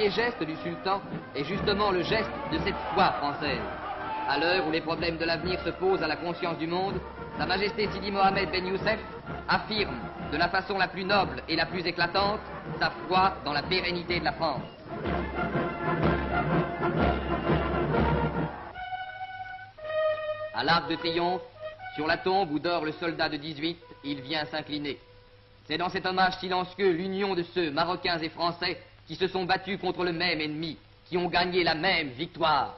premier geste du sultan est justement le geste de cette foi française. À l'heure où les problèmes de l'avenir se posent à la conscience du monde, Sa Majesté Sidi Mohamed Ben Youssef affirme de la façon la plus noble et la plus éclatante sa foi dans la pérennité de la France. À l'Arc de Triomphe, sur la tombe où dort le soldat de 18, il vient s'incliner. C'est dans cet hommage silencieux l'union de ceux, Marocains et Français, qui se sont battus contre le même ennemi, qui ont gagné la même victoire.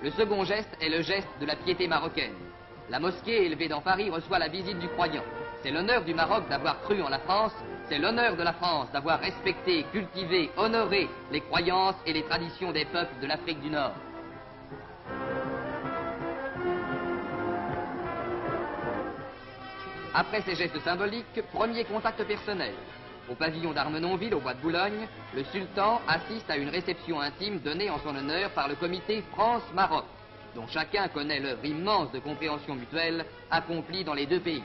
Le second geste est le geste de la piété marocaine. La mosquée élevée dans Paris reçoit la visite du croyant. C'est l'honneur du Maroc d'avoir cru en la France, c'est l'honneur de la France d'avoir respecté, cultivé, honoré les croyances et les traditions des peuples de l'Afrique du Nord. Après ces gestes symboliques, premier contact personnel. Au pavillon d'Armenonville, au bois de Boulogne, le sultan assiste à une réception intime donnée en son honneur par le comité France-Maroc, dont chacun connaît l'œuvre immense de compréhension mutuelle accomplie dans les deux pays.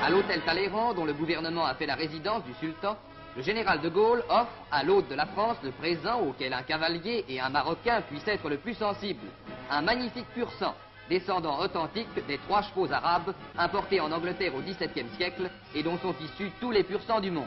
À l'hôtel Talleyrand, dont le gouvernement a fait la résidence du sultan, le général de Gaulle offre à l'hôte de la France le présent auquel un cavalier et un Marocain puissent être le plus sensibles. Un magnifique pur sang, descendant authentique des 3 chevaux arabes importés en Angleterre au XVIIe siècle et dont sont issus tous les pur sangs du monde.